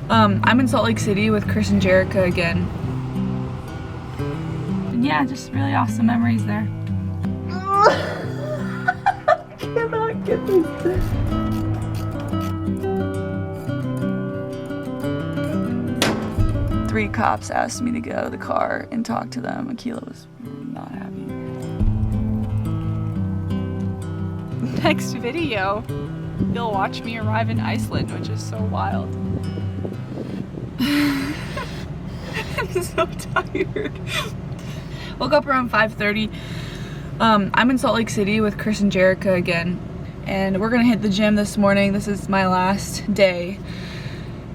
I'm in Salt Lake City with Chris and Jerica again. And yeah, just really awesome memories there. I cannot get this. Three cops asked me to get out of the car and talk to them. Akela was not happy. Next video, you'll watch me arrive in Iceland, which is so wild. I'm so tired. Woke up around 5:30. I'm in Salt Lake City with Chris and Jerica again, and we're gonna hit the gym this morning. This is my last day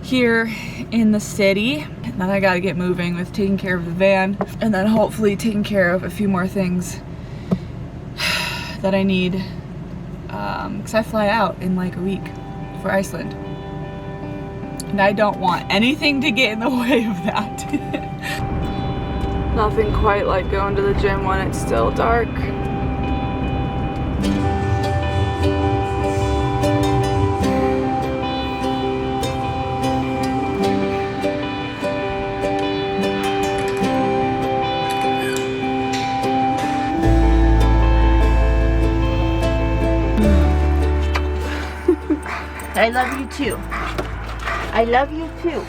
here in the city, and then I gotta get moving with taking care of the van, and then hopefully taking care of a few more things that I need, because I fly out in like a week for Iceland, and I don't want anything to get in the way of that. Nothing quite like going to the gym when it's still dark. I love you too. I love you too.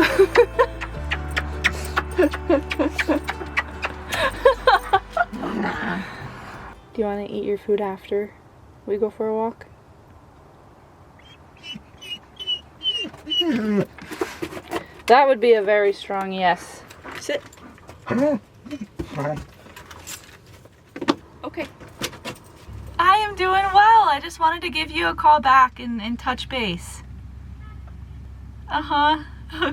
Do you want to eat your food after we go for a walk? That would be a very strong yes. Sit. Okay. I am doing well. I just wanted to give you a call back and touch base. Oh,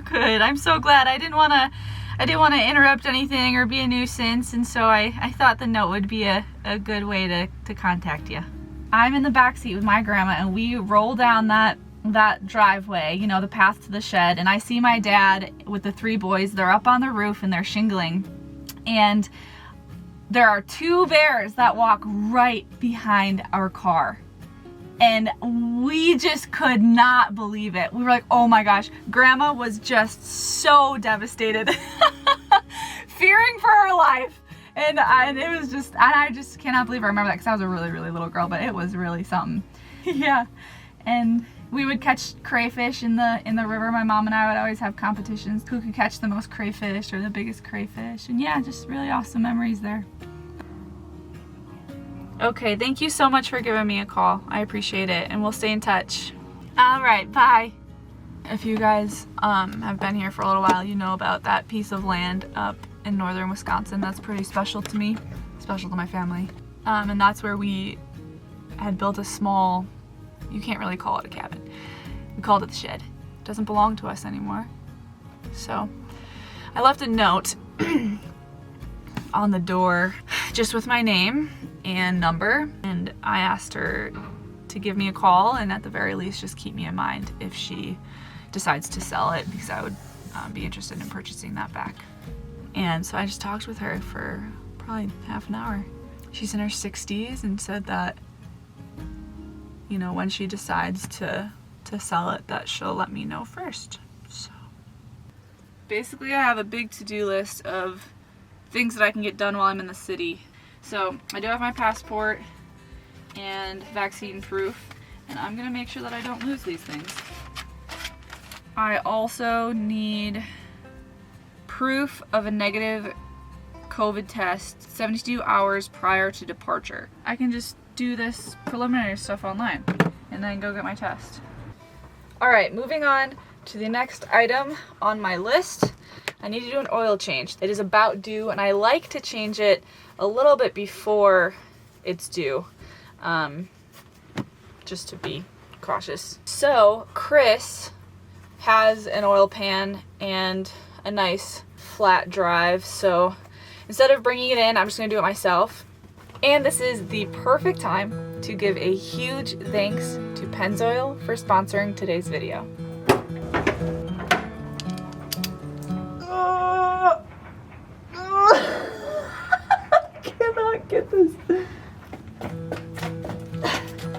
good. I'm so glad. I didn't want to interrupt anything or be a nuisance, and so I thought the note would be a good way to contact you. I'm in the back seat with my grandma, and we roll down that driveway, you know, the path to the shed, and I see my dad with the three boys. They're up on the roof and they're shingling, and there are two bears that walk right behind our car. And we just could not believe it. We were like, oh my gosh. Grandma was just so devastated. Fearing for her life. And it was just, I just cannot believe I remember that, because I was a really, really little girl, but it was really something. Yeah. And we would catch crayfish in the river. My mom and I would always have competitions. Who could catch the most crayfish or the biggest crayfish. And yeah, just really awesome memories there. Okay, thank you so much for giving me a call. I appreciate it, and we'll stay in touch. All right, bye. If you guys have been here for a little while, you know about that piece of land up in northern Wisconsin. That's pretty special to me, special to my family. And that's where we had built a small, you can't really call it a cabin. We called it the shed. It doesn't belong to us anymore. So I left a note on the door just with my name and number, and I asked her to give me a call, and at the very least just keep me in mind if she decides to sell it, because I would be interested in purchasing that back. And so I just talked with her for probably half an hour. She's in her 60s and said that, you know, when she decides to sell it, that she'll let me know first. So basically I have a big to-do list of things that I can get done while I'm in the city. So I do have my passport and vaccine proof, and I'm gonna make sure that I don't lose these things. I also need proof of a negative COVID test 72 hours prior to departure. I can just do this preliminary stuff online and then go get my test. All right, moving on to the next item on my list. I need to do an oil change. It is about due, and I like to change it a little bit before it's due, just to be cautious. So Chris has an oil pan and a nice flat drive, so instead of bringing it in, I'm just gonna do it myself. And this is the perfect time to give a huge thanks to Pennzoil for sponsoring today's video. Get this.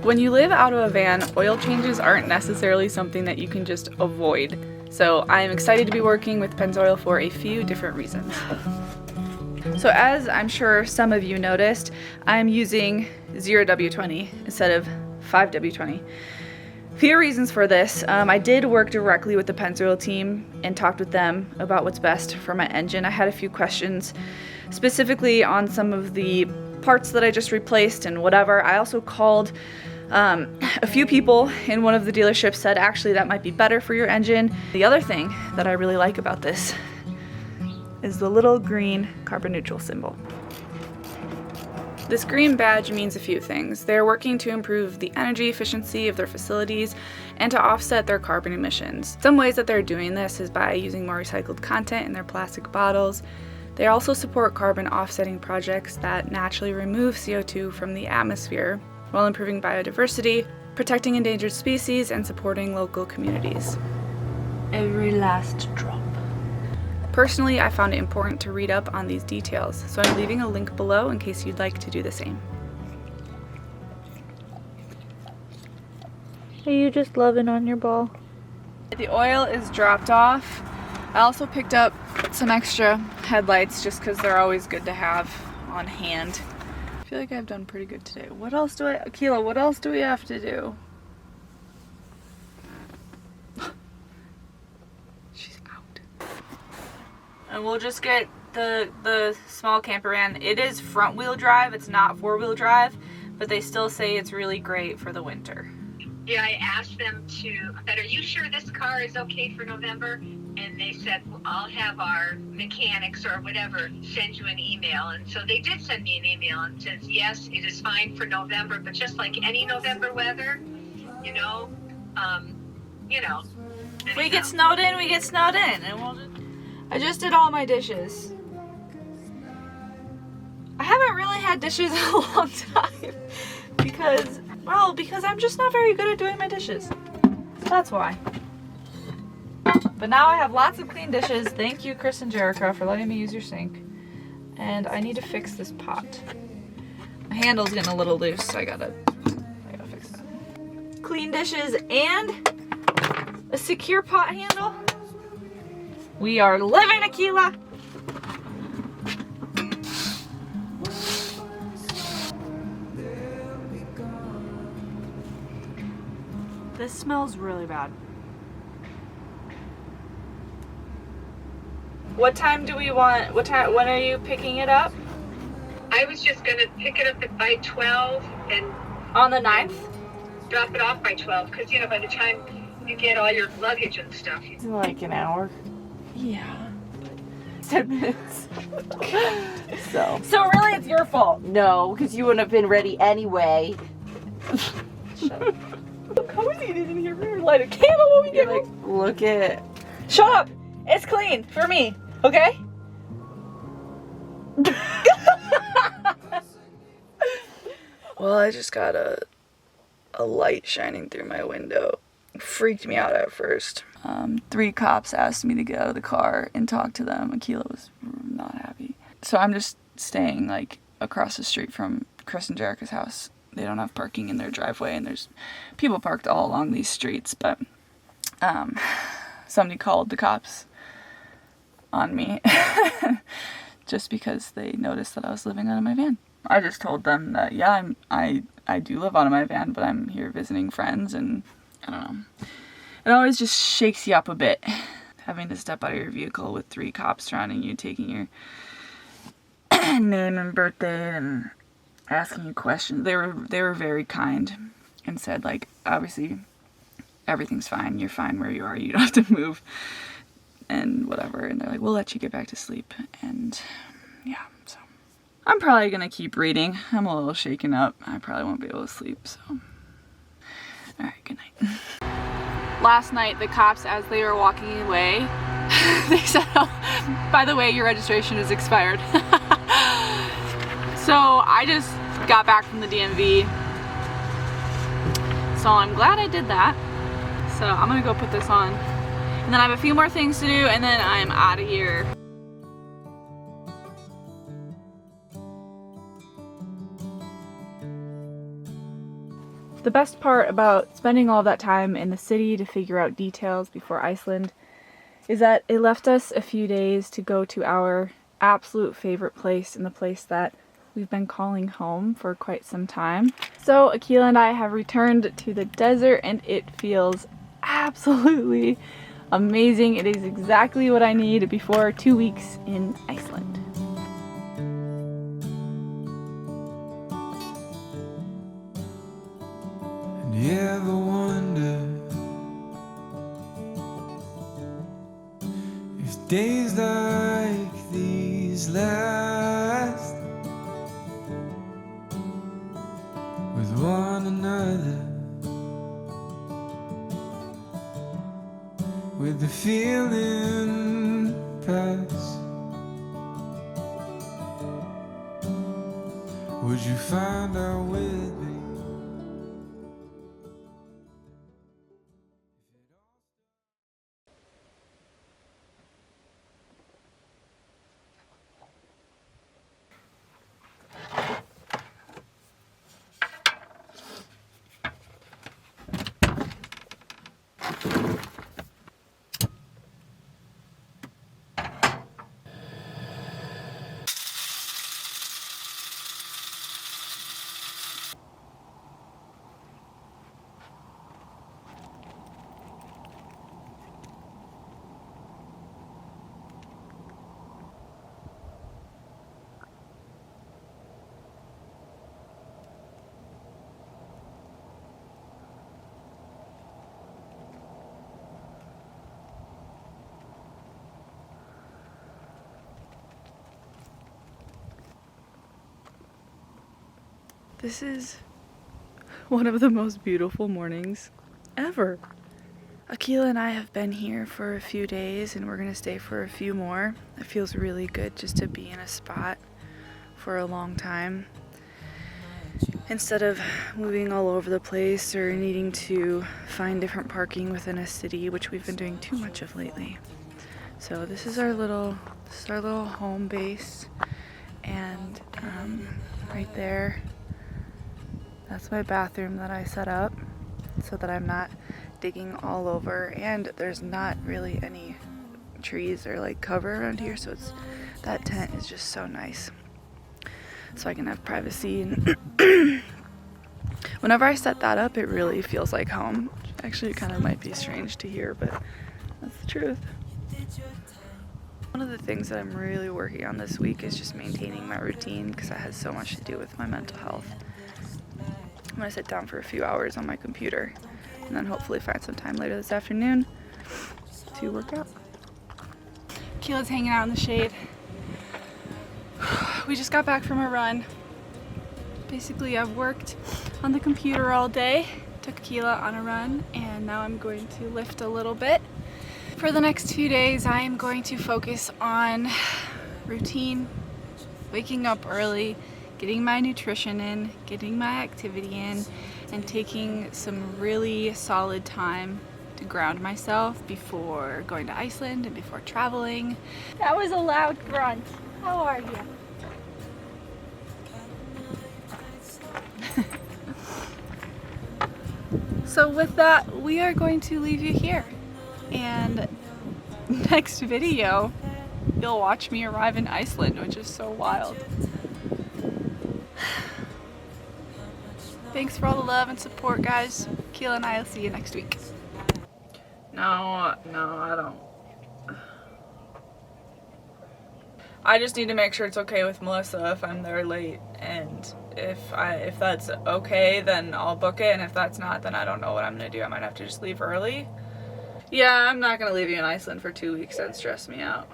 When you live out of a van, oil changes aren't necessarily something that you can just avoid. So I am excited to be working with Pennzoil for a few different reasons. So as I'm sure some of you noticed, I'm using 0W20 instead of 5W20. Few reasons for this. I did work directly with the Pennzoil team and talked with them about what's best for my engine. I had a few questions specifically on some of the parts that I just replaced and whatever. I also called a few people in one of the dealerships, said actually that might be better for your engine. The other thing that I really like about this is the little green carbon neutral symbol. This green badge means a few things. They're working to improve the energy efficiency of their facilities and to offset their carbon emissions. Some ways that they're doing this is by using more recycled content in their plastic bottles. They also support carbon offsetting projects that naturally remove CO2 from the atmosphere while improving biodiversity, protecting endangered species, and supporting local communities. Every last drop. Personally, I found it important to read up on these details, so I'm leaving a link below in case you'd like to do the same. Are you just loving on your ball? The oil is dropped off. I also picked up some extra headlights just because they're always good to have on hand. I feel like I've done pretty good today. What else do Akela, what else do we have to do? She's out. And we'll just get the small camper van. It is front wheel drive, it's not 4-wheel drive, but they still say it's really great for the winter. Yeah, I asked them I said, are you sure this car is okay for November? And they said, well, I'll have our mechanics or whatever send you an email. And so they did send me an email and says, yes, it is fine for November, but just like any November weather, you know. We get snowed in, and I just did all my dishes. I haven't really had dishes in a long time because I'm just not very good at doing my dishes. So that's why. But now I have lots of clean dishes. Thank you, Chris and Jericho, for letting me use your sink. And I need to fix this pot. My handle's getting a little loose, so I gotta fix that. Clean dishes and a secure pot handle. We are living, Akela! This smells really bad. What time do we want? When are you picking it up? I was just going to pick it up by 12 and On the 9th? drop it off by 12 because, by the time you get all your luggage and stuff. It's like an hour. Yeah. 10 minutes. So really it's your fault. no, because you wouldn't have been ready anyway. Shut up. So cozy it is in here. We're gonna light a candle when we get Like, look at. Shut up! It's clean for me, okay? Well, I just got a light shining through my window. It freaked me out at first. 3 cops asked me to get out of the car and talk to them. Akela was not happy. So I'm just staying like across the street from Chris and Jericho's house. They don't have parking in their driveway and there's people parked all along these streets, but somebody called the cops on me just because they noticed that I was living out of my van. I just told them that, yeah, I do live out of my van, but I'm here visiting friends, and I don't know. It always just shakes you up a bit, having to step out of your vehicle with 3 cops surrounding you, taking your name and birthday and asking you questions. They were very kind and said, like, obviously everything's fine. You're fine where you are. You don't have to move and whatever. And they're like, we'll let you get back to sleep. And yeah, so I'm probably going to keep reading. I'm a little shaken up. I probably won't be able to sleep, so. All right, good night. Last night, the cops, as they were walking away, they said, oh, by the way, your registration is expired. So I just got back from the DMV. So I'm glad I did that. So I'm gonna go put this on. And then I have a few more things to do, and then I'm out of here. The best part about spending all that time in the city to figure out details before Iceland is that it left us a few days to go to our absolute favorite place, and the place that we've been calling home for quite some time. So Akela and I have returned to the desert, and it feels absolutely amazing. It is exactly what I need before 2 weeks in Iceland. And you ever wonder if days like these last with one another, with the feeling pass? Would you find out with me? This is one of the most beautiful mornings ever. Akela and I have been here for a few days, and we're gonna stay for a few more. It feels really good just to be in a spot for a long time instead of moving all over the place or needing to find different parking within a city, which we've been doing too much of lately. So this is our little home base, and right there, that's my bathroom that I set up so that I'm not digging all over, and there's not really any trees or like cover around here, so that tent is just so nice, so I can have privacy. And whenever I set that up, it really feels like home. Actually, it kind of might be strange to hear, but that's the truth. One of the things that I'm really working on this week is just maintaining my routine, because that has so much to do with my mental health. I'm gonna sit down for a few hours on my computer and then hopefully find some time later this afternoon to work out. Akela's hanging out in the shade. We just got back from a run. Basically, I've worked on the computer all day, took Akela on a run, and now I'm going to lift a little bit. For the next few days, I am going to focus on routine, waking up early, getting my nutrition in, getting my activity in, and taking some really solid time to ground myself before going to Iceland and before traveling. That was a loud grunt. How are you? So with that, we are going to leave you here. And next video, you'll watch me arrive in Iceland, which is so wild. Thanks for all the love and support, guys. Akela and I will see you next week. No, I don't. I just need to make sure it's okay with Melissa if I'm there late, and if that's okay, then I'll book it, and if that's not, then I don't know what I'm gonna do. I might have to just leave early. Yeah, I'm not gonna leave you in Iceland for 2 weeks. That'd stress me out.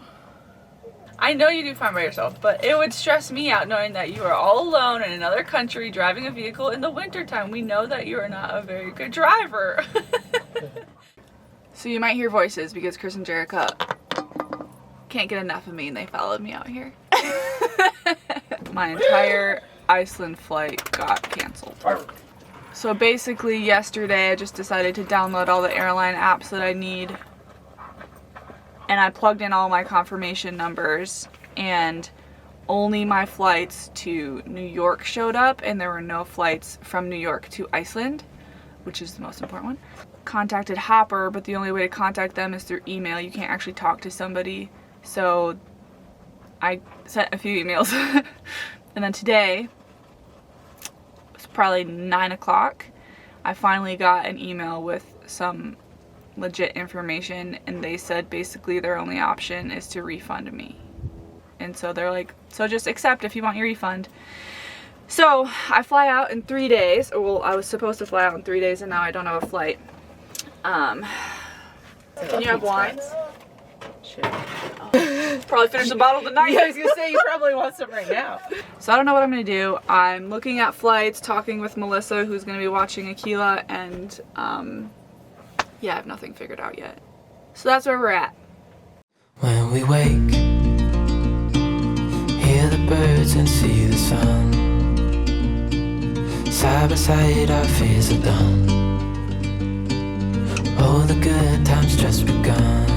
I know you do fine by yourself, but it would stress me out knowing that you are all alone in another country driving a vehicle in the wintertime. We know that you are not a very good driver. So you might hear voices because Chris and Jerica can't get enough of me and they followed me out here. My entire Iceland flight got canceled. So basically yesterday I just decided to download all the airline apps that I need, and I plugged in all my confirmation numbers, and only my flights to New York showed up, and there were no flights from New York to Iceland, which is the most important one. contacted Hopper, but the only way to contact them is through email. You can't actually talk to somebody. So I sent a few emails. And then today, it's probably 9 o'clock, I finally got an email with some legit information, and they said basically their only option is to refund me. And so they're like, so just accept if you want your refund. So I fly out in 3 days. Well, I was supposed to fly out in 3 days, and now I don't have a flight. Can you have wine? Sure. Probably finish the bottle tonight. Yeah, I was gonna say you probably want some right now. So I don't know what I'm gonna do. I'm looking at flights, talking with Melissa, who's gonna be watching Akela, and yeah, I have nothing figured out yet. So that's where we're at. When we wake, hear the birds and see the sun. Side by side our fears are done. All the good times just begun.